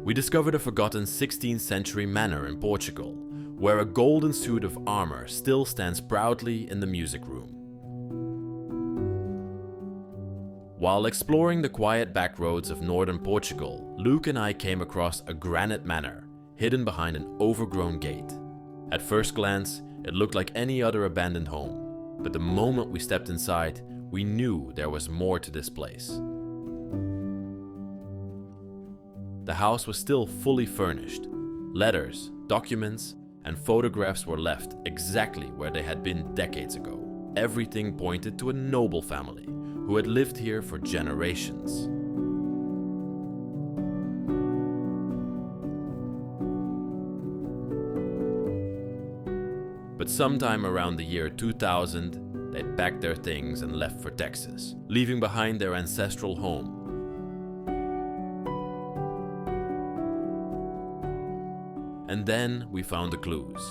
we discovered a forgotten 16th century manor in Portugal, where a golden suit of armour still stands proudly in the music room. While exploring the quiet back roads of northern Portugal, Luke and I came across a granite manor, hidden behind an overgrown gate. At first glance, it looked like any other abandoned home, but the moment we stepped inside, we knew there was more to this place. The house was still fully furnished. Letters, documents, and photographs were left exactly where they had been decades ago. Everything pointed to a noble family who had lived here for generations. But sometime around the year 2000, they packed their things and left for Texas, leaving behind their ancestral home. And then we found the clues: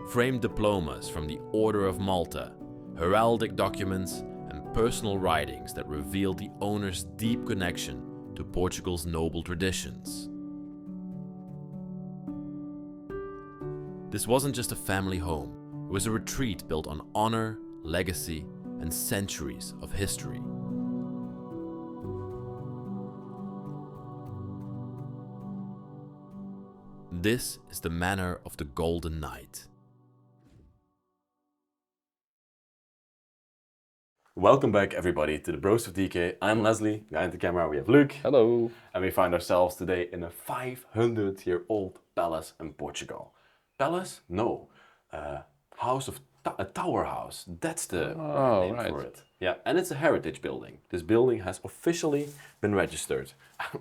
framed diplomas from the Order of Malta, heraldic documents, and personal writings that revealed the owner's deep connection to Portugal's noble traditions. This wasn't just a family home, it was a retreat built on honor, legacy, and centuries of history. This is the Manor of the Golden Knight. Welcome back, everybody, to the Bros of Decay. I'm Leslie. Behind the camera we have Luke. Hello. And we find ourselves today in a 500-year-old palace in Portugal. Palace? No. A tower house. That's the name for it. Yeah, and it's a heritage building. This building has officially been registered.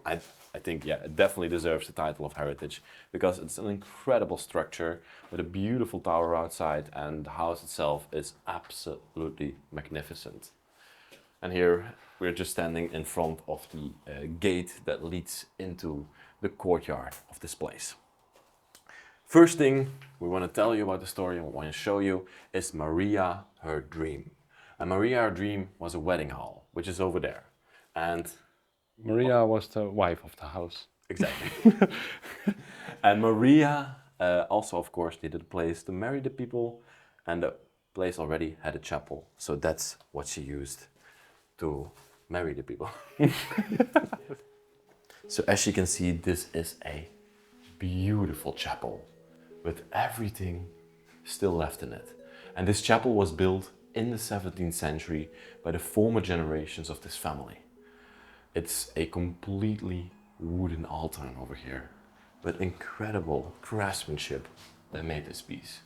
I think, yeah, it definitely deserves the title of heritage because it's an incredible structure with a beautiful tower outside, and the house itself is absolutely magnificent. And here we're just standing in front of the gate that leads into the courtyard of this place. First thing we want to tell you about the story and we want to show you is Maria, her dream. And Maria, her dream was a wedding hall, which is over there. And Maria was the wife of the house. Exactly. And Maria also, of course, needed a place to marry the people, and the place already had a chapel. So that's what she used to marry the people. So as you can see, this is a beautiful chapel with everything still left in it. And this chapel was built in the 17th century by the former generations of this family. It's a completely wooden altar over here with incredible craftsmanship that made this piece.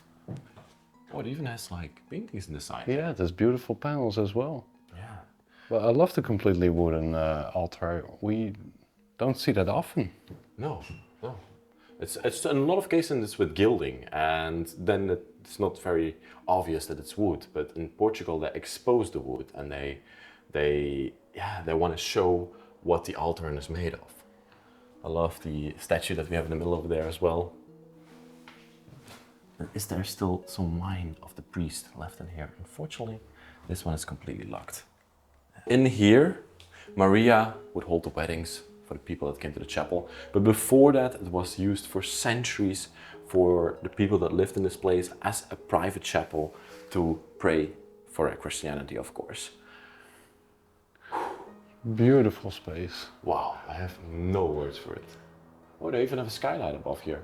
Oh, it even has like paintings in the side. Yeah, there's beautiful panels as well. Yeah. Well, I love the completely wooden altar. We don't see that often. No. It's in a lot of cases it's with gilding, and then it's not very obvious that it's wood. But in Portugal, they expose the wood, and they want to show what the altar is made of. I love the statue that we have in the middle over there as well. Is there still some wine of the priest left in here? Unfortunately, this one is completely locked. In here, Maria would hold the weddings for the people that came to the chapel. But before that, it was used for centuries for the people that lived in this place as a private chapel to pray for Christianity, of course. Beautiful space. Wow, I have no words for it. Oh, they even have a skylight above here.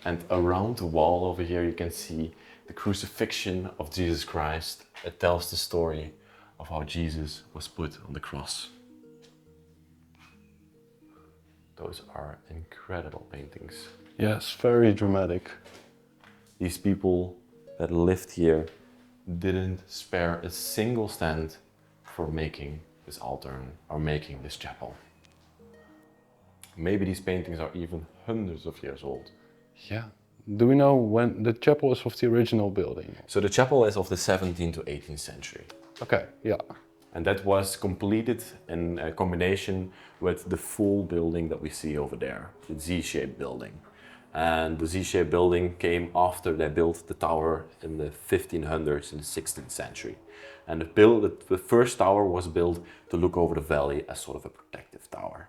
And around the wall over here you can see the crucifixion of Jesus Christ. It tells the story of how Jesus was put on the cross. Those are incredible paintings. Yes, very dramatic. These people that lived here didn't spare a single cent for making this altar or making this chapel. Maybe these paintings are even hundreds of years old. Yeah. Do we know when the chapel is of the original building? So the chapel is of the 17th to 18th century. Okay, yeah. And that was completed in a combination with the full building that we see over there, the Z-shaped building. And the Z-shaped building came after they built the tower in the 1500s in the 16th century. And the first tower was built to look over the valley as sort of a protective tower.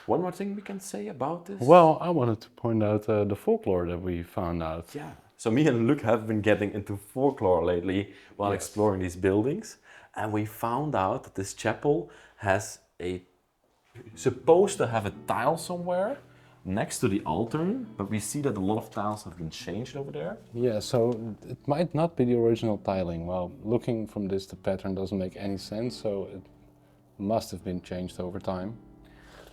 One more thing we can say about this? Well, I wanted to point out the folklore that we found out. Yeah. So me and Luc have been getting into folklore lately while exploring these buildings, and we found out that this chapel has supposed to have a tile somewhere next to the altar, but we see that a lot of tiles have been changed over there. Yeah, so it might not be the original tiling. Well, looking from this, the pattern doesn't make any sense, so it must have been changed over time.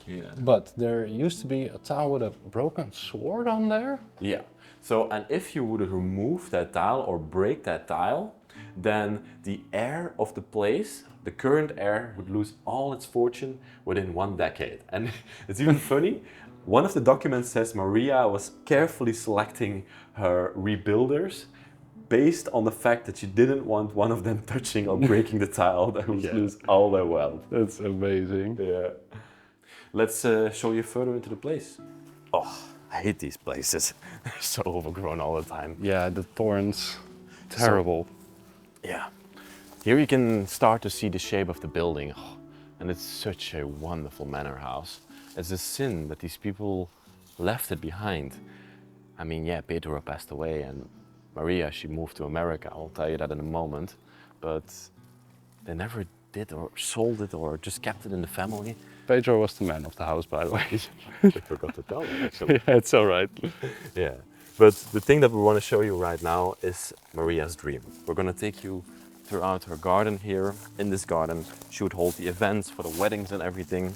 Yeah. But there used to be a tile with a broken sword on there. Yeah. So, and if you would remove that tile or break that tile, then the heir of the place, the current heir, would lose all its fortune within 1 decade. And it's even funny, one of the documents says Maria was carefully selecting her rebuilders based on the fact that she didn't want one of them touching or breaking the tile that would lose all their wealth. That's amazing. Yeah. Let's show you further into the place. Oh, I hate these places. They're so overgrown all the time. Yeah, the thorns, terrible. Yeah. Here you can start to see the shape of the building. Oh, and it's such a wonderful manor house. It's a sin that these people left it behind. I mean, yeah, Pedro passed away and Maria, she moved to America. I'll tell you that in a moment. But they never did or sold it or just kept it in the family. Pedro was the man of the house, by the way. I forgot to tell you, actually. Yeah, it's all right. Yeah. But the thing that we want to show you right now is Maria's dream. We're going to take you throughout her garden here. In this garden, she would hold the events for the weddings and everything.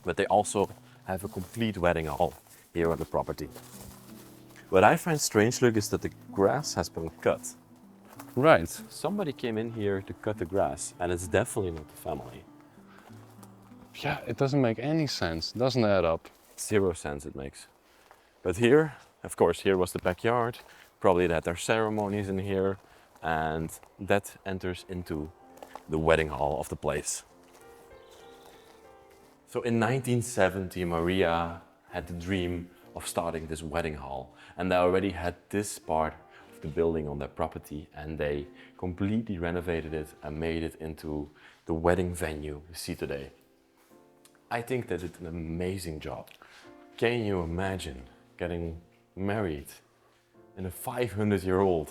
But they also have a complete wedding hall here on the property. What I find strange, Luc, is that the grass has been cut. Right. Somebody came in here to cut the grass, and it's definitely not the family. Yeah, it doesn't make any sense. It doesn't add up. 0 sense it makes. But here, of course, here was the backyard. Probably they had their ceremonies in here, and that enters into the wedding hall of the place. So in 1970, Maria had the dream of starting this wedding hall, and they already had this part of the building on their property, and they completely renovated it and made it into the wedding venue we see today. I think they did an amazing job. Can you imagine getting married in a 500-year-old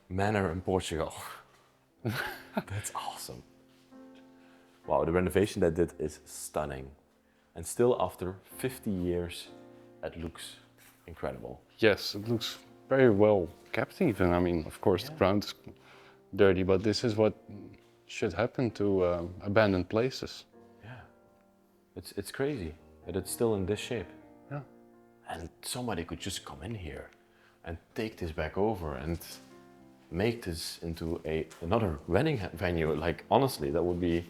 manor in Portugal? That's awesome. Wow, the renovation they did is stunning. And still after 50 years, it looks incredible. Yes, it looks very well kept even. I mean, of course, the ground is dirty, but this is what should happen to abandoned places. Yeah, it's crazy that it's still in this shape. Yeah. And somebody could just come in here and take this back over and make this into another wedding venue. Like, honestly, that would be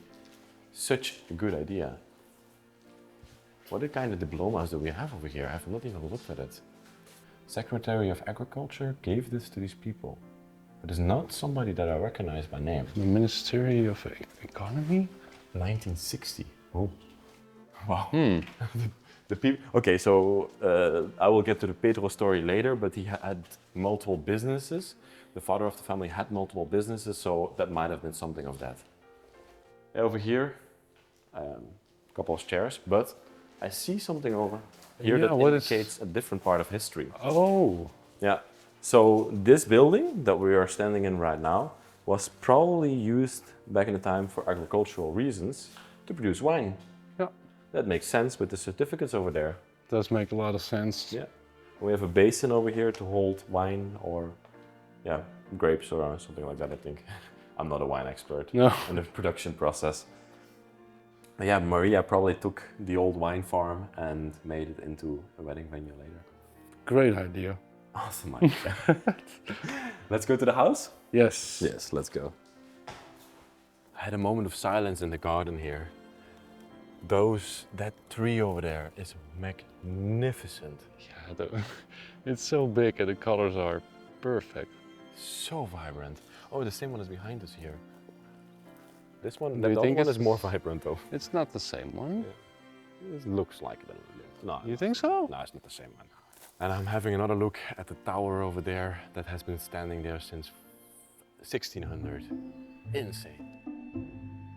such a good idea. What kind of diplomas do we have over here? I have not even looked at it. Secretary of Agriculture gave this to these people. It is not somebody that I recognize by name. The Ministry of Economy? 1960. Oh. Wow. The people. Okay, so I will get to the Pedro story later, but he had multiple businesses. The father of the family had multiple businesses, so that might have been something of that. Over here, a couple of chairs, but I see something over here that indicates a different part of history. Oh. Yeah. So this building that we are standing in right now was probably used back in the time for agricultural reasons to produce wine. Yeah. That makes sense with the certificates over there. Does make a lot of sense. Yeah. We have a basin over here to hold wine or, yeah, grapes or something like that, I think. I'm not a wine expert in the production process. But yeah, Maria probably took the old wine farm and made it into a wedding venue later. Great idea. Awesome idea. Let's go to the house? Yes. Yes, let's go. I had a moment of silence in the garden here. That tree over there is magnificent. Yeah, it's so big and the colors are perfect. So vibrant. Oh, the same one is behind us here. This one, Do you the think other one it's is more vibrant though. It's not the same one. Yeah. It looks like it a little bit. No, You think so? No, it's not the same one. And I'm having another look at the tower over there that has been standing there since 1600. Insane.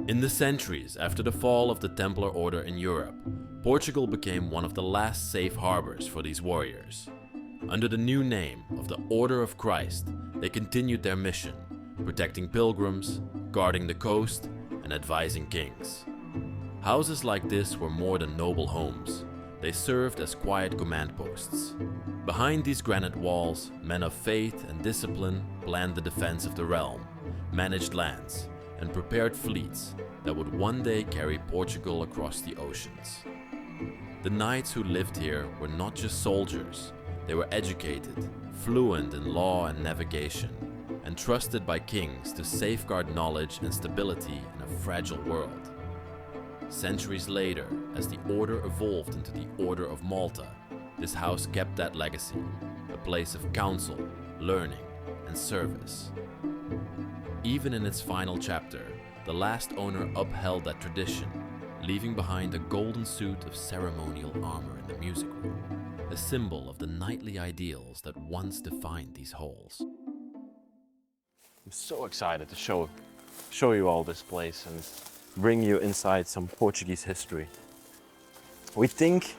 In the centuries after the fall of the Templar order in Europe, Portugal became one of the last safe harbors for these warriors. Under the new name of the Order of Christ, they continued their mission, protecting pilgrims, guarding the coast, and advising kings. Houses like this were more than noble homes. They served as quiet command posts. Behind these granite walls, men of faith and discipline planned the defense of the realm, managed lands, and prepared fleets that would one day carry Portugal across the oceans. The knights who lived here were not just soldiers, they were educated, fluent in law and navigation, and trusted by kings to safeguard knowledge and stability in a fragile world. Centuries later, as the order evolved into the Order of Malta, this house kept that legacy, a place of counsel, learning, and service. Even in its final chapter, the last owner upheld that tradition, leaving behind a golden suit of ceremonial armor in the music room, a symbol of the knightly ideals that once defined these halls. I'm so excited to show you all this place and bring you inside some Portuguese history. We think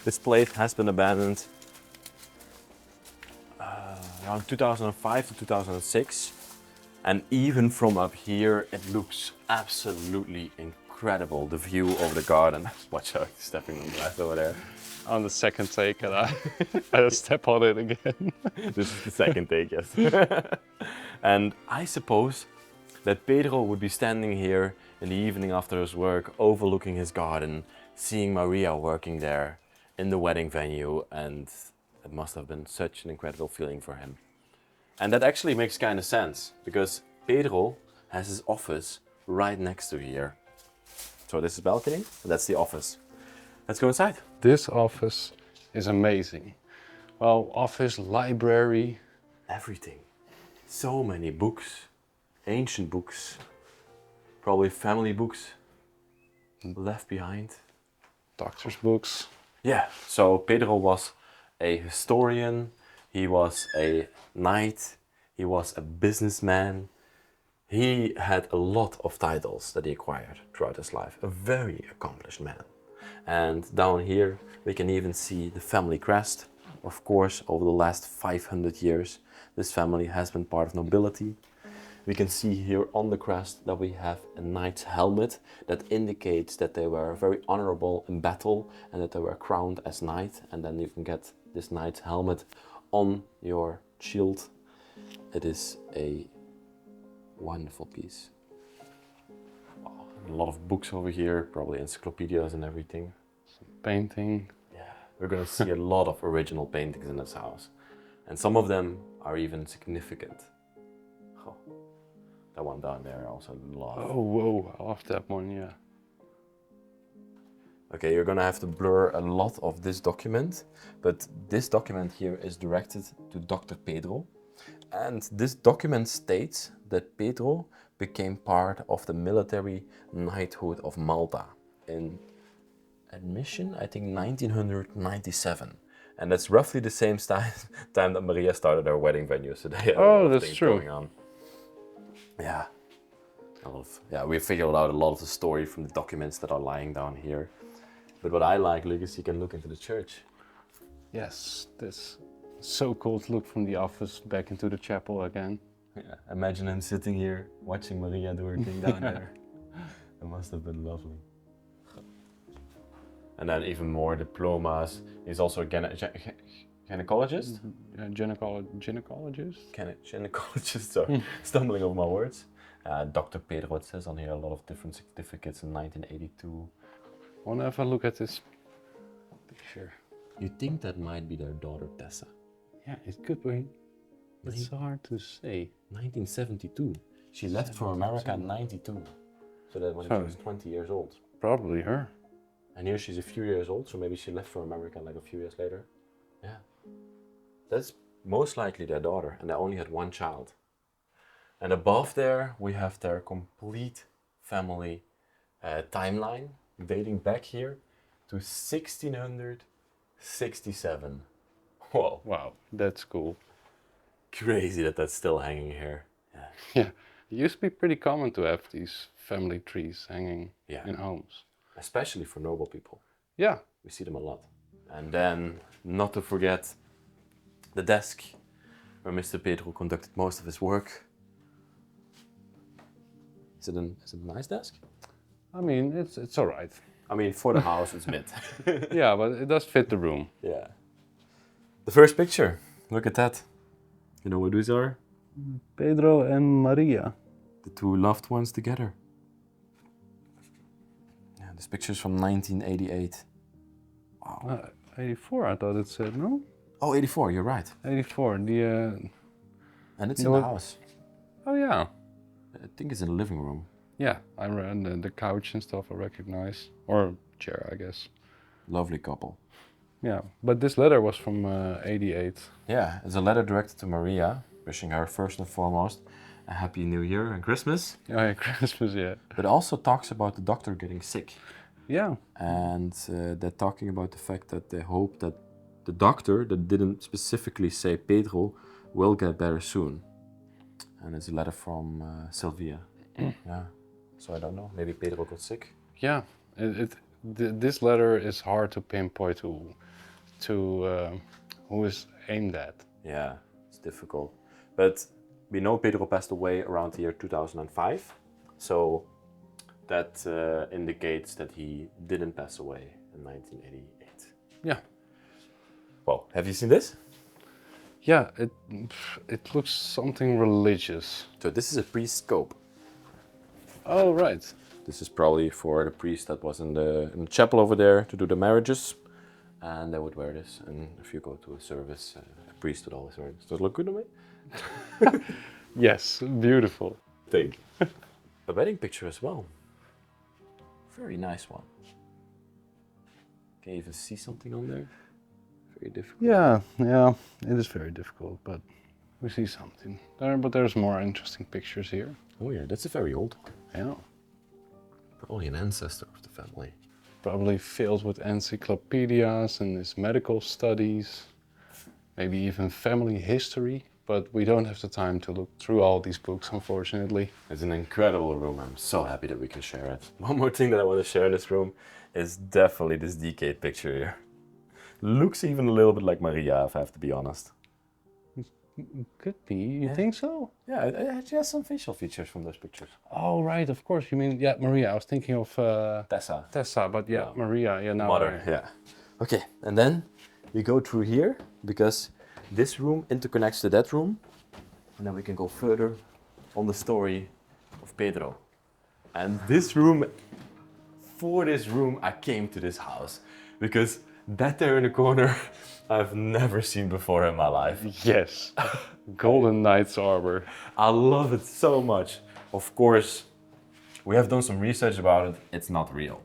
this place has been abandoned around 2005 to 2006. And even from up here, it looks absolutely incredible. The view over the garden. Watch out, stepping on glass over there. On the second take, and I step on it again. This is the second take, yes. And I suppose that Pedro would be standing here in the evening after his work, overlooking his garden, seeing Maria working there in the wedding venue, and it must have been such an incredible feeling for him. And that actually makes kind of sense, because Pedro has his office right next to here. So this is the balcony, and that's the office. Let's go inside. This office is amazing. Well, office, library. Everything. So many books, ancient books, probably family books left behind. Doctor's books. Yeah, so Pedro was a historian, he was a knight, he was a businessman. He had a lot of titles that he acquired throughout his life. A very accomplished man. And down here we can even see the family crest. Of course, over the last 500 years, this family has been part of nobility. We can see here on the crest that we have a knight's helmet that indicates that they were very honorable in battle and that they were crowned as knight. And then you can get this knight's helmet on your shield. It is a wonderful piece. Oh, a lot of books over here, probably encyclopedias and everything. Some painting. Yeah, we're gonna see a lot of original paintings in this house. And some of them are even significant. Oh, that one down there I also love. Oh, whoa, I love that one, yeah. Okay, you're gonna have to blur a lot of this document, but this document here is directed to Dr. Pedro. And this document states that Pedro became part of the military knighthood of Malta in admission, I think 1997. And that's roughly the same time that Maria started her wedding venue. So they had oh, that's true. Going on. Yeah. We figured out a lot of the story from the documents that are lying down here. But what I like, Luke, is you can look into the church. Yes, that's so cool to look from the office back into the chapel again. Yeah, imagine him sitting here watching Maria do her thing down there. It must have been lovely. And then even more diplomas. He's also a gynecologist? Gynecologist? Gynecologist, sorry. Stumbling over my words. Dr. Pedro, it says on here, a lot of different certificates in 1982. I want to have a look at this picture. You think that might be their daughter, Tessa? Yeah, it could be. It's hard to say. 1972. She left for America in 92. So that when she was 20 years old. Probably her. And here she's a few years old, so maybe she left for America like a few years later. Yeah. That's most likely their daughter, and they only had one child. And above there, we have their complete family timeline, dating back here to 1667. Whoa. Wow, that's cool. Crazy that that's still hanging here. Yeah. Yeah, it used to be pretty common to have these family trees hanging in homes. Especially for noble people. Yeah. We see them a lot. And then, not to forget, the desk where Mr. Pedro conducted most of his work. Is it a nice desk? I mean, it's all right. I mean, for the house, it's mid. Yeah, but it does fit the room. Yeah. The first picture, look at that. You know what these are? Pedro and Maria. The two loved ones together. Yeah, this picture is from 1988. Wow. 84, I thought it said, no? Oh, 84, you're right. 84, And it's in the house. Oh, yeah. I think it's in the living room. Yeah, I ran the couch and stuff I recognize. Or chair, I guess. Lovely couple. Yeah, but this letter was from 88. Yeah, it's a letter directed to Maria, wishing her first and foremost a happy new year and Christmas. Oh yeah, Christmas, yeah. But also talks about the doctor getting sick. Yeah. And they're talking about the fact that they hope that the doctor, that didn't specifically say Pedro, will get better soon. And it's a letter from Sylvia. Yeah. So I don't know, maybe Pedro got sick? Yeah, this letter is hard to pinpoint to who is aimed at. Yeah, it's difficult. But we know Pedro passed away around the year 2005. So that indicates that he didn't pass away in 1988. Yeah. Well, have you seen this? Yeah, it looks something religious. So this is a priest's scope. Oh, right. This is probably for the priest that was in the chapel over there to do the marriages. And they would wear this. And if you go to a service, a priest would always wear this. Does it look good on me? Yes, beautiful. Thank you. A wedding picture as well. Very nice one. Can you even see something on there? Very difficult. Yeah, it is very difficult, but we see something there. But there's more interesting pictures here. Oh yeah, that's a very old one. Yeah. Probably an ancestor of the family. Probably filled with encyclopedias and his medical studies, maybe even family history. But we don't have the time to look through all these books, unfortunately. It's an incredible room. I'm so happy that we can share it. One more thing that I want to share in this room is definitely this Decay picture here. Looks even a little bit like Maria, if I have to be honest. Could be. You think so? Yeah, it has some facial features from those pictures. Oh, right. Of course. You mean, yeah, Maria. I was thinking of Tessa. Tessa, but yeah, Maria. Yeah, now. Mother, yeah. Okay, and then we go through here because this room interconnects to that room. And then we can go further on the story of Pedro. And this room, for this room, I came to this house because that there in the corner, I've never seen before in my life. Yes. Golden Knight's armor. I love it so much. Of course, we have done some research about it. It's not real.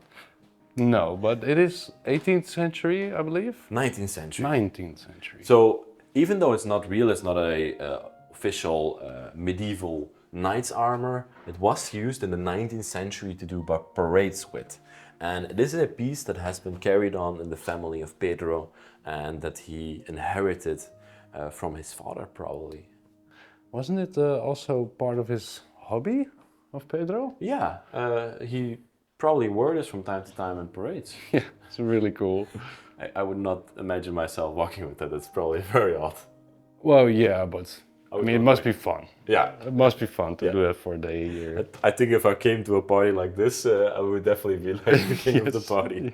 No, but it is 18th century, I believe. 19th century. 19th century. So even though it's not real, it's not a official medieval knight's armor. It was used in the 19th century to do parades with. And this is a piece that has been carried on in the family of Pedro and that he inherited from his father, probably. Wasn't it also part of his hobby of Pedro? Yeah, he probably wore this from time to time in parades. Yeah, it's really cool. I would not imagine myself walking with it. It's probably very odd. Well, yeah, but I mean, it must be fun. Yeah. It must be fun to do that for a day a year. I think if I came to a party like this, I would definitely be like the king of the party.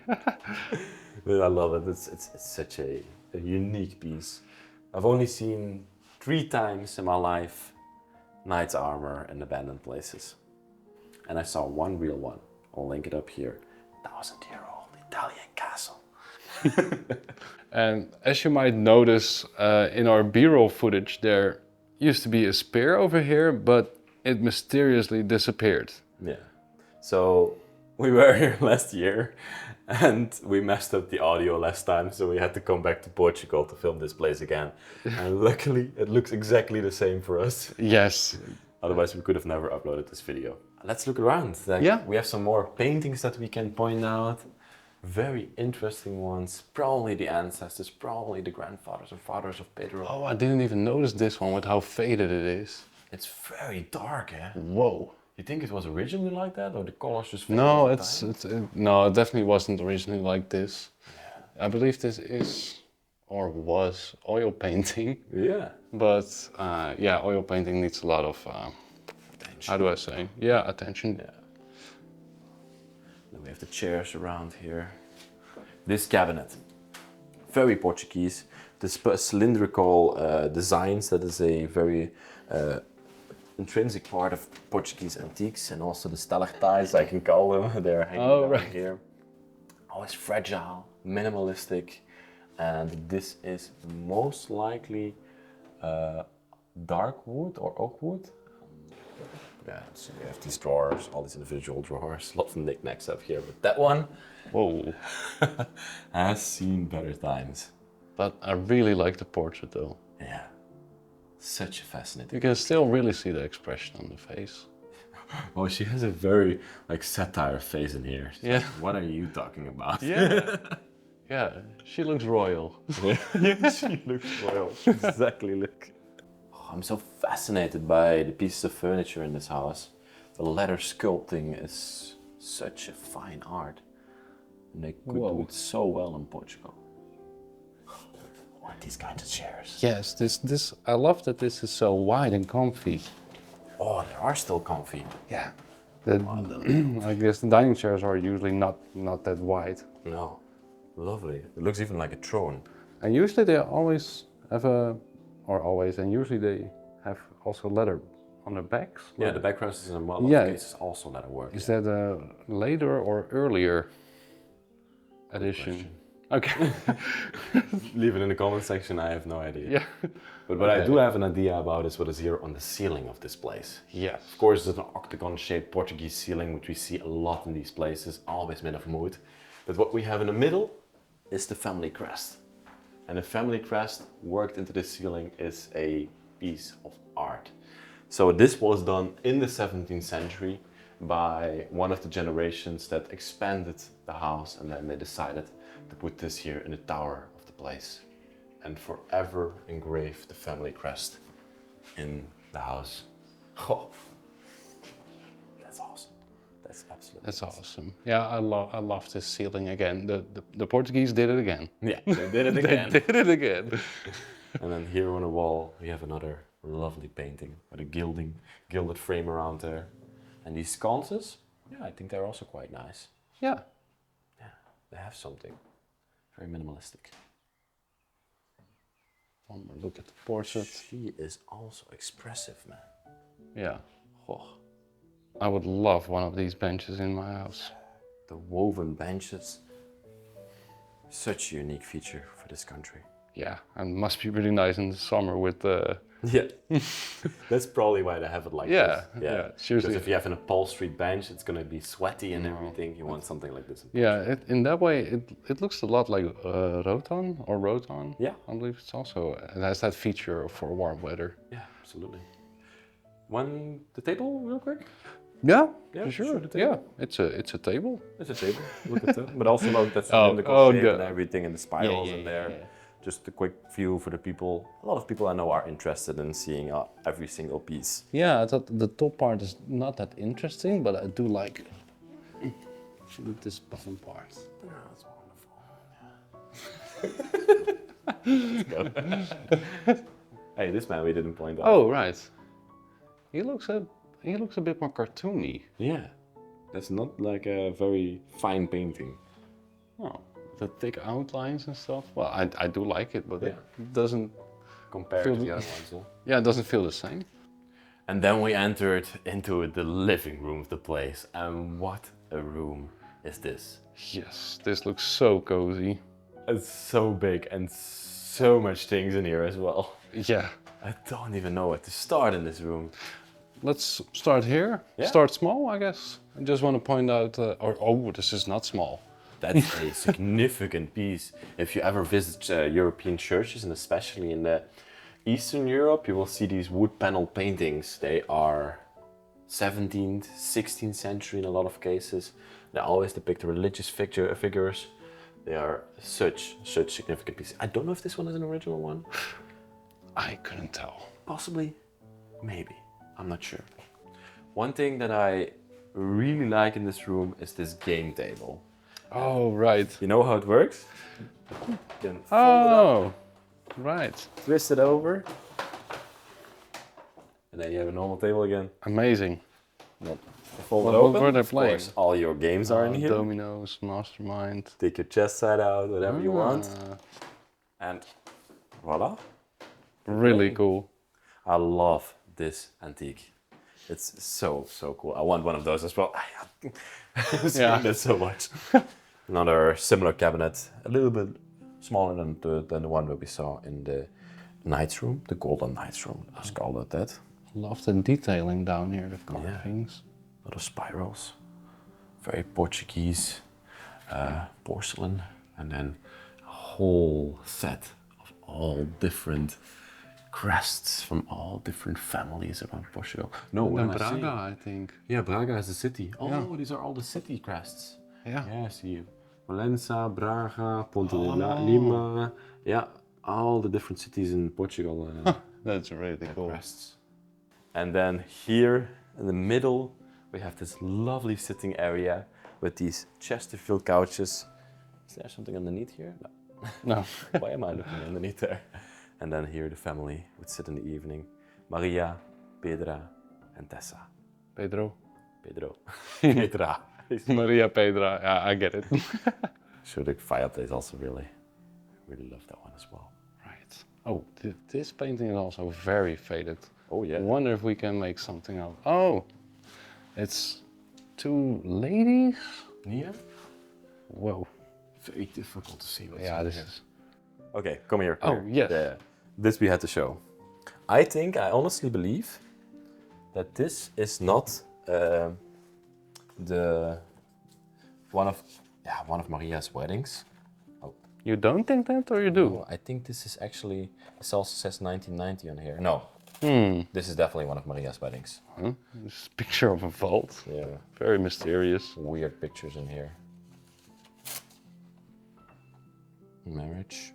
But I love it. It's such a unique piece. I've only seen 3 times in my life knight's armor in abandoned places. And I saw one real one. I'll link it up here. 1,000-year-old Italian castle. And as you might notice in our B-roll footage, there used to be a spear over here, but it mysteriously disappeared. Yeah. So we were here last year and we messed up the audio last time, so we had to come back to Portugal to film this place again. And luckily it looks exactly the same for us. Yes. Otherwise we could have never uploaded this video. Let's look around. We have some more paintings that we can point out. Very interesting ones. Probably the ancestors, probably the grandfathers and fathers of Pedro. Oh, I didn't even notice this one with how faded it is. It's very dark, eh? Whoa. You think it was originally like that, or the colors just faded No, over time? no, it definitely wasn't originally like this. I believe this is or was oil painting. Yeah. But yeah, oil painting needs a lot of how do I say? Yeah, attention. Yeah. Then we have the chairs around here. This cabinet, very Portuguese. This cylindrical designs, that is a very intrinsic part of Portuguese antiques, and also the stalactites, I can call them. They're hanging down here. Always fragile, minimalistic, and this is most likely dark wood or oak wood. Yeah, so we have these drawers, all these individual drawers, lots of knickknacks up here. But that one, Whoa. has seen better times. But I really like the portrait though. Yeah, such a fascinating. You can still really see the expression on the face. Oh, she has a very like satire face in here. She's Yeah. like, what are you talking about? Yeah. Yeah, she looks royal. Yeah, she looks royal. Exactly, look. Oh, I'm so fascinated by the pieces of furniture in this house. The leather sculpting is such a fine art. And they could do it so well in Portugal. I want these kinds of chairs. Yes, this I love that this is so wide and comfy. Oh, they are still comfy. Yeah. I guess the dining chairs are usually not that wide. No, lovely. It looks even like a throne. And usually they always have and usually they have also leather on their backs. Yeah, the backrest is in a lot of cases also leather work. Is that a later or earlier addition? Okay. Leave it in the comment section, I have no idea. Yeah. But what I do have an idea about is what is here on the ceiling of this place. Yes. Of course, it's an octagon-shaped Portuguese ceiling, which we see a lot in these places, always made of wood. But what we have in the middle is the family crest. And the family crest worked into the ceiling is a piece of art. So this was done in the 17th century by one of the generations that expanded the house, and then they decided to put this here in the tower of the place and forever engrave the family crest in the house. Oh, that's awesome. That's absolutely awesome. Yeah, I love this ceiling again. The Portuguese did it again. Yeah, they did it again. They did it again. And then here on the wall we have another lovely painting with a gilded frame around there. And these sconces, yeah, I think they're also quite nice. Yeah. Yeah, they have something. Very minimalistic. One more look at the portrait. She is also expressive, man. Yeah. Oh, I would love one of these benches in my house. the woven benches. Such a unique feature for this country. Yeah, and must be really nice in the summer with the... Yeah, that's probably why they have it like this. Yeah, Because seriously. if you have an upholstered bench, it's gonna be sweaty and everything. You want something like this. Yeah, in that way, it looks a lot like Rotan. Yeah. I believe it has that feature for warm weather. Yeah, absolutely. The table, real quick. Yeah, Yeah, for sure. sure, the table. Yeah, it's a table. It's a table. Look at that. But also look, that's Oh, the oh, shape yeah. and everything, and the spirals in there. Yeah. Just a quick view for the people. A lot of people I know are interested in seeing every single piece. Yeah, I thought the top part is not that interesting, but I do like this bottom part. Oh, that's wonderful. Let's go. Hey, this man we didn't point out. Oh, right. He looks a bit more cartoony. Yeah, that's not like a very fine painting. Oh, the thick outlines and stuff. Well, I do like it, but Yeah. it doesn't Compared to the other ones, yeah. Yeah, it doesn't feel the same. And then we entered into the living room of the place, and what a room is this. Yes, this looks so cozy. It's so big and so much things in here as well. Yeah. I don't even know where to start in this room. Let's start here. Yeah. Start small, I guess. I just want to point out, this is not small. That's a significant piece. If you ever visit European churches, and especially in the Eastern Europe, you will see these wood panel paintings. They are 17th, 16th century in a lot of cases. They always depict religious figures. They are such significant pieces. I don't know if this one is an original one. I couldn't tell. Possibly, maybe, I'm not sure. One thing that I really like in this room is this game table. Oh, right. You know how it works? You can fold it up, right. twist it over, and then you have a normal table again. Amazing. Then fold it What open. were they Of playing? course, all your games are in here. Dominoes, Mastermind. Take your chess side out, whatever you want. And voila. Really cool. I love this antique. It's so cool. I want one of those as well. I was Yeah. that so much. Another similar cabinet, a little bit smaller than the one that we saw in the Knight's room, the Golden Knight's room. Let's call it that. Love the detailing down here, the carvings. A lot of spirals. Very Portuguese porcelain, and then a whole set of all different crests from all different families around Portugal. No, what And am I saying? Braga, I think. Yeah, Braga is the city. Oh, Yeah. these are all the city crests. Yeah. Yeah, I see you. Valença, Braga, Ponte de Lima. Yeah, all the different cities in Portugal. That's really cool. Crests. And then here in the middle, we have this lovely sitting area with these Chesterfield couches. Is there something underneath here? No. No. Why am I looking underneath there? And then here the family would sit in the evening. Maria, Pedro, and Tessa. Pedro. Pedro. Petra. Maria Pedra. Yeah, I get it. So the fireplace also really love that one as well. Right. Oh, this painting is also very faded. Oh yeah. I wonder if we can make something out. Oh, it's two ladies. Yeah. Whoa. Very difficult to see what's Yeah, in this here. is. Okay, come here. Oh, yes. Yeah. This we had to show. I honestly believe that this is not the one of Maria's weddings. Oh. You don't think that, or you do? No, I think this is actually. It also says 1990 on here. No. This is definitely one of Maria's weddings. Huh? This is a picture of a vault. Yeah. Very mysterious. Weird pictures in here. Marriage.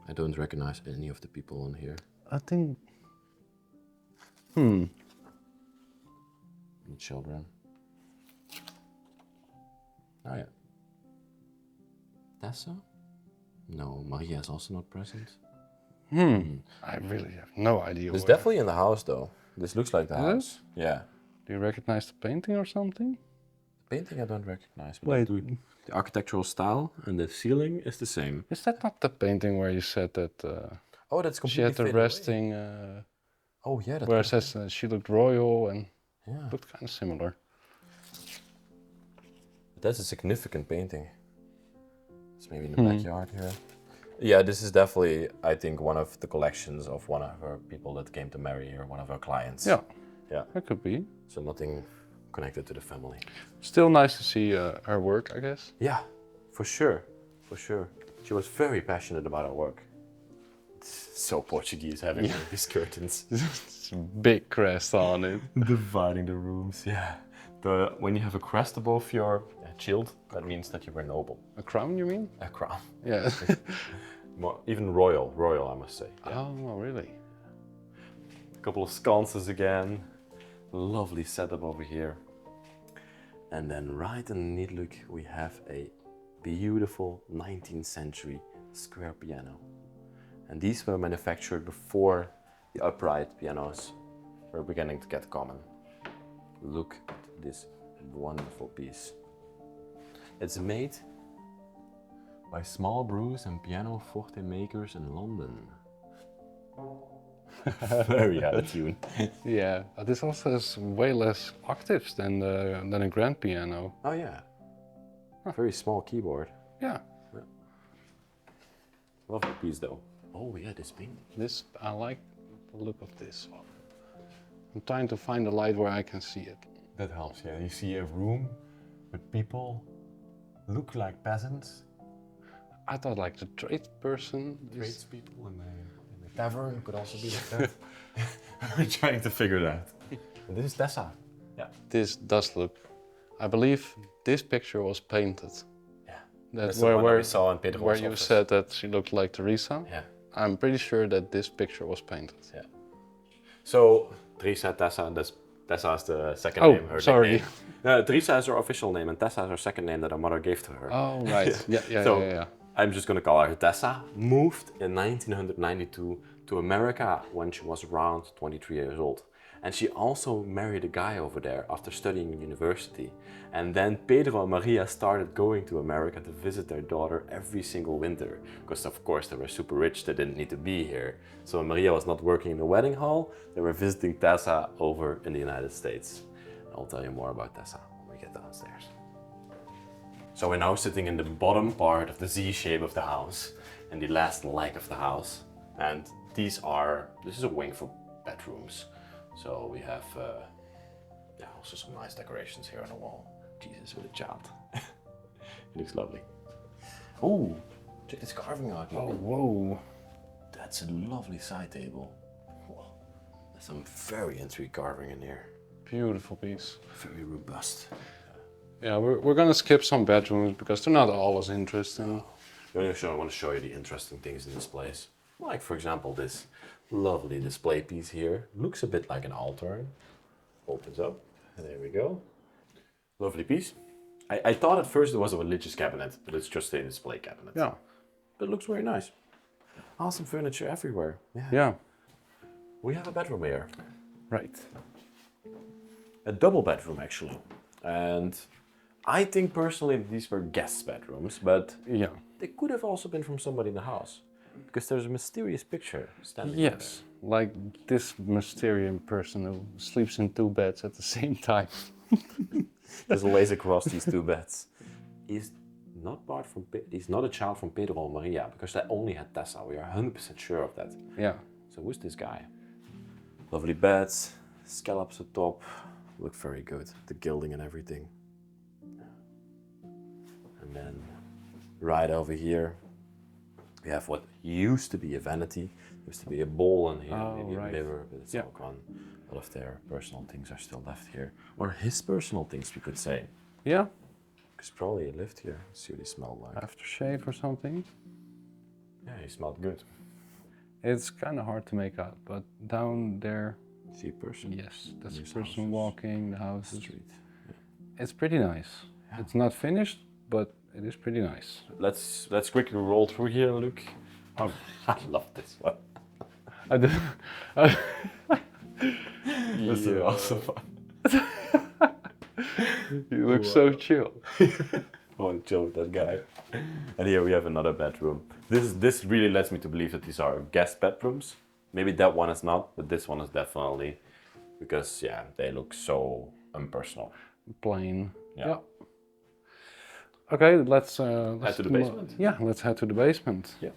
I don't recognize any of the people on here. I think. And children. Oh yeah. Tessa? No, Maria is also not present. I really have no idea. It's where. definitely in the house though. This looks like the Is house. Yeah. Do you recognize the painting or something? The painting I don't recognize. But Wait. the architectural style and the ceiling is the same. Is that not the painting where you said that Oh, that's she completely had the faded away. resting, Oh yeah, that where it says she looked royal and yeah. looked kind of similar? That's a significant painting. It's maybe in the backyard here. Yeah, this is definitely, I think, one of the collections of one of her people that came to marry her, one of her clients. Yeah, Yeah. that could be. So nothing connected to the family. Still nice to see her work, I guess. Yeah, for sure. For sure. She was very passionate about her work. It's so Portuguese having these curtains. It's a big crest on it. Dividing the rooms, yeah. When you have a crest above your shield, that means that you were noble. A crown, you mean? A crown. Yeah. More, even royal, I must say. Yeah. Oh, really? A couple of sconces again. Lovely setup over here. And then right underneath, look, we have a beautiful 19th century square piano. And these were manufactured before the upright pianos were beginning to get common. Look at this wonderful piece. It's made by small brews and pianoforte makers in London. Very out of tune. Yeah, this also has way less octaves than a grand piano. Oh yeah. Very small keyboard. Yeah. Lovely piece though. Oh yeah, this painting. This, I like the look of this one. I'm trying to find a light where I can see it. That helps, yeah. You see a room with people look like peasants. I thought like the tradesperson. Tradespeople in the tavern could also be like that. We're trying to figure it out. And this is Tessa. Yeah. This does look. I believe this picture was painted. Yeah. That's the one that we saw in Pedro's where you office. said that she looked like Teresa. Yeah. I'm pretty sure that this picture was painted. Yeah. So Teresa, Tessa, that's Tessa is the second Oh, name. Her sorry. nickname. Teresa is her official name, and Tessa is her second name that her mother gave to her. Oh, right. Yeah. So I'm just gonna call her Tessa. Moved in 1992 to America when she was around 23 years old. And she also married a guy over there after studying in university. And then Pedro and Maria started going to America to visit their daughter every single winter. Because of course they were super rich, they didn't need to be here. So when Maria was not working in the wedding hall, they were visiting Tessa over in the United States. I'll tell you more about Tessa when we get downstairs. So we're now sitting in the bottom part of the Z shape of the house, and the last leg of the house. And this is a wing for bedrooms. So we have also some nice decorations here on the wall. Jesus with a child. It looks lovely. Oh, check this carving out. Oh, whoa. That's a lovely side table. Whoa. There's some very intricate carving in here. Beautiful piece. Very robust. Yeah, we're gonna skip some bedrooms because they're not always interesting. I want to show you the interesting things in this place. Like, for example, this lovely display piece here. Looks a bit like an altar. Opens up, and there we go. Lovely piece. I thought at first it was a religious cabinet, but it's just a display cabinet. Yeah. But it looks very nice. Awesome furniture everywhere. Yeah. We have a bedroom here. Right. A double bedroom, actually. And I think personally these were guest bedrooms, but Yeah. they could have also been from somebody in the house. Because there's a mysterious picture standing Yes. Like this mysterious person who sleeps in two beds at the same time. there. There's always across these two beds. He's not a child from Pedro and Maria, because they only had Tessa. We are 100% sure of that. Yeah. So who's this guy? Lovely beds, scallops at top. Look very good. The gilding and everything. And then right over here, we have what used to be a vanity. Used to be a bowl in here, maybe a mirror, but it's all gone. A lot of their personal things are still left here. Or his personal things, we could say. Yeah. Because probably he lived here. Let's see what he smelled like. Aftershave or something. Yeah, he smelled good. It's kind of hard to make out, but down there, See a person? yes, that's a There's person houses. walking, the house. Street. It's pretty nice. Yeah. It's not finished, but it is pretty nice. Let's quickly roll through here, Luke. Oh, I love this one. I do. This is awesome. You look so chill. Oh, chill with that guy. And here we have another bedroom. This really lets me to believe that these are guest bedrooms. Maybe that one is not, but this one is definitely, because yeah, they look so impersonal. Plain. Yeah. Okay, let's Head to the basement. Yeah, let's head to the basement. Yeah.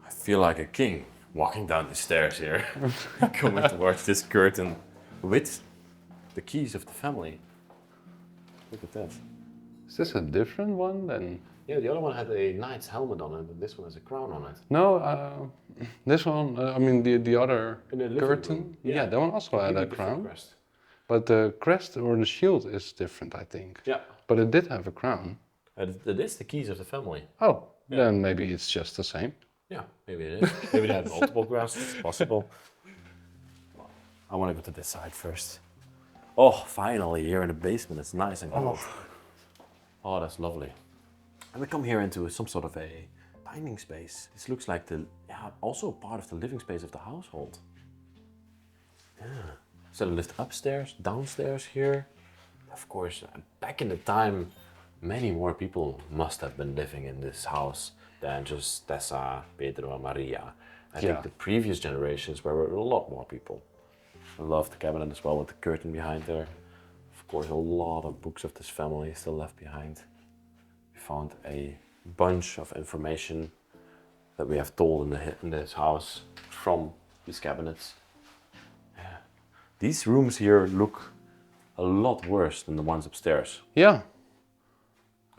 I feel like a king walking down the stairs here, coming towards this curtain with the keys of the family. Look at that. Is this a different one than? Yeah, the other one had a knight's helmet on it, but this one has a crown on it. No, this one. I mean the other In the living curtain. room. Yeah, that one also had a Completely different crown. crest. But the crest or the shield is different, I think. Yeah. But it did have a crown. It is the keys of the family. Oh, then maybe it's just the same. Yeah, maybe it is. Maybe they have multiple crowns. It's possible. I want to go to this side first. Oh, finally, here in the basement. It's nice and cold. Oh, that's lovely. And we come here into some sort of a dining space. This looks like also part of the living space of the household. Yeah. So the lift upstairs, downstairs here. Of course, back in the time, many more people must have been living in this house than just Tessa, Pedro and Maria. I think the previous generations were a lot more people. I love the cabinet as well with the curtain behind there. Of course, a lot of books of this family still left behind. We found a bunch of information that we have told in this house from these cabinets. Yeah. These rooms here look a lot worse than the ones upstairs. Yeah.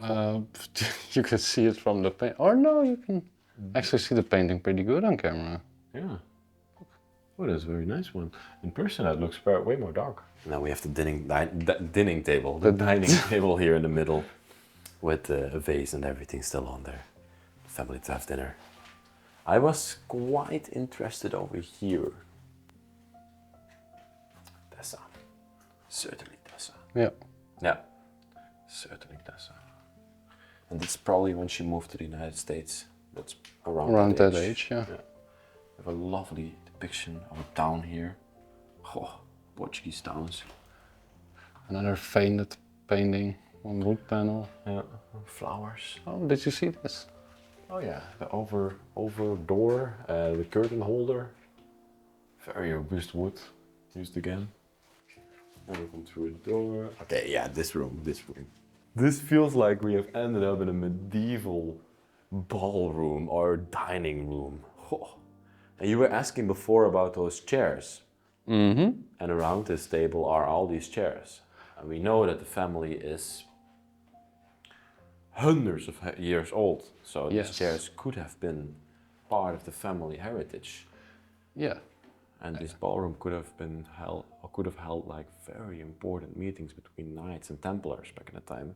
You can see it from the paint. Or no, you can actually see the painting pretty good on camera. Yeah. Oh, that's a very nice one. In person, that looks way more dark. Now we have the dining table, the dining table here in the middle, with a vase and everything still on there. Family to have dinner. I was quite interested over here. Tessa. Certainly Tessa. Yeah. Yeah, certainly Tessa. And that's probably when she moved to the United States. That's around That age, yeah. We have a lovely depiction of a town here. Oh, Portuguese towns. Another faded painting on wood panel. Yeah, flowers. Oh, did you see this? Oh yeah, the over door, the curtain holder. Very robust wood, used again. And we come through the door. Okay, yeah, this room. This feels like we have ended up in a medieval ballroom or dining room. Oh. And you were asking before about those chairs. Mm-hmm. And around this table are all these chairs. And we know that the family is hundreds of years old. So these chairs could have been part of the family heritage. Yeah. And this ballroom could have held like very important meetings between knights and Templars back in the time.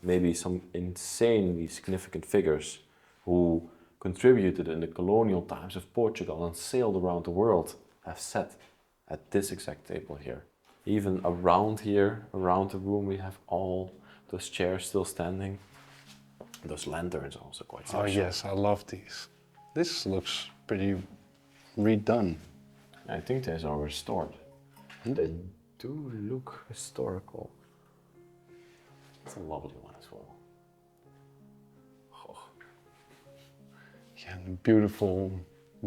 Maybe some insanely significant figures who contributed in the colonial times of Portugal and sailed around the world have sat at this exact table here. Even around here, around the room, we have all those chairs still standing. Those lanterns are also quite special. Oh yes, I love these. This looks pretty redone. I think these are restored. They do look historical. It's a lovely one as well. Oh. Yeah, the beautiful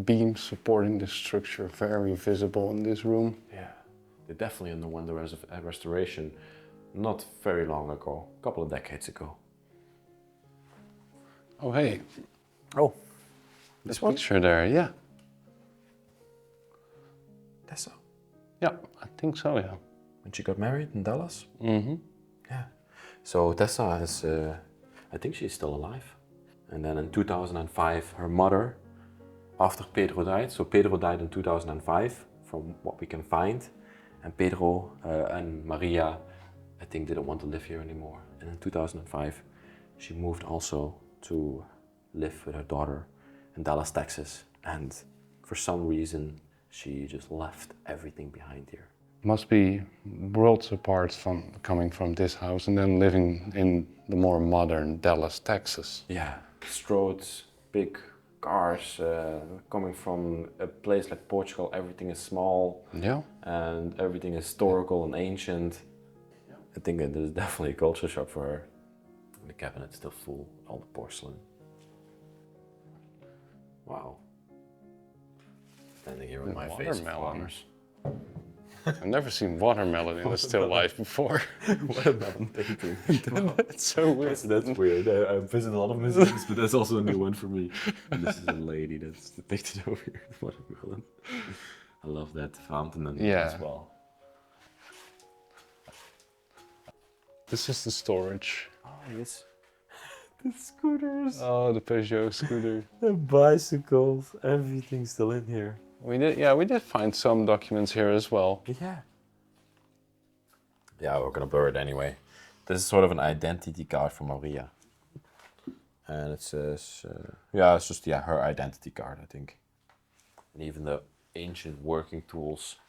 beams supporting the structure, very visible in this room. Yeah, they definitely underwent a restoration not very long ago, a couple of decades ago. Oh hey. Oh, This picture there, yeah. Tessa. Yeah, I think so, yeah. When she got married in Dallas? Mm-hmm. Yeah. So Tessa is, I think she's still alive. And then in 2005, her mother, after Pedro died, so Pedro died in 2005, from what we can find. And Pedro and Maria, I think, didn't want to live here anymore. And in 2005, she moved also to live with her daughter in Dallas, Texas. And for some reason, she just left everything behind here. Must be worlds apart from coming from this house and then living in the more modern Dallas, Texas. Yeah, Stroads, big cars, coming from a place like Portugal, everything is small. Yeah. And everything is historical and ancient. Yeah. I think it is definitely a culture shock for her. And the cabinet's still full, all the porcelain. Wow. Standing here with my face of flowers. I've never seen watermelon in a still life before. Watermelon painting. That's so weird. That's weird. I visited a lot of museums, but that's also a new one for me. And this is a lady that's depicted over here, watermelon. I love that fountain as well. This is the storage. Oh, yes. The scooters. Oh, the Peugeot scooter. The bicycles. Everything's still in here. We did find some documents here as well. Yeah. Yeah, we're gonna blur it anyway. This is sort of an identity card for Maria. And it says, it's just, her identity card, I think. And even the ancient working tools.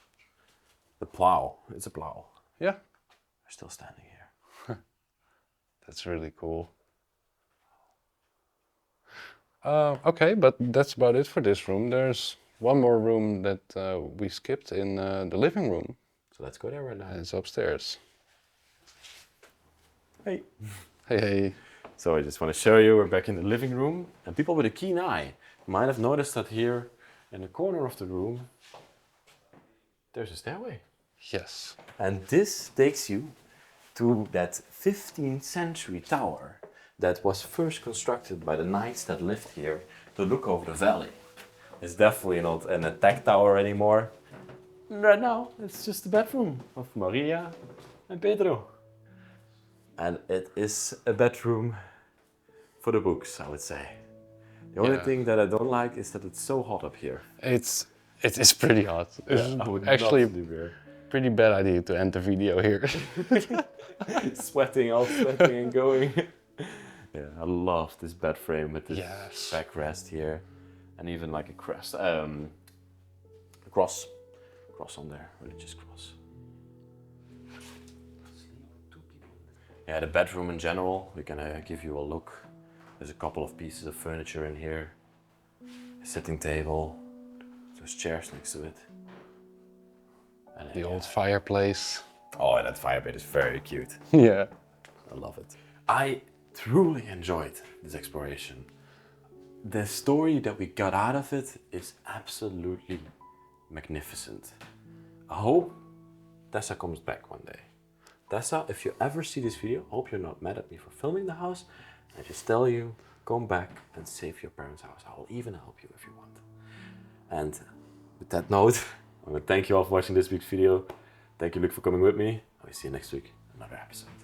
The plow, it's a plow. Yeah. They're still standing here. That's really cool. Okay, but that's about it for this room. There's one more room that we skipped in the living room. So let's go there right now. And it's upstairs. Hey. Hey. So I just want to show you, we're back in the living room. And people with a keen eye might have noticed that here in the corner of the room, there's a stairway. Yes. And this takes you to that 15th century tower that was first constructed by the knights that lived here to look over the valley. It's definitely not an attack tower anymore. Right now, it's just the bedroom of Maria and Pedro. And it is a bedroom for the books, I would say. The only thing that I don't like is that it's so hot up here. It is pretty hot. It's actually a pretty bad idea to end the video here. Sweating and going. Yeah, I love this bed frame with this backrest here. And even like a cross cross on there, religious cross. Yeah, the bedroom in general, we're gonna give you a look. There's a couple of pieces of furniture in here. A sitting table, there's chairs next to it. And The old fireplace. Oh, that fireplace is very cute. Yeah. I love it. I truly enjoyed this exploration. The story that we got out of it is absolutely magnificent. I hope Tessa comes back one day. Tessa, if you ever see this video, hope you're not mad at me for filming the house. I just tell you, come back and save your parents' house. I will even help you if you want. And with that note, I want to thank you all for watching this week's video. Thank you, Luke, for coming with me. I will see you next week in another episode.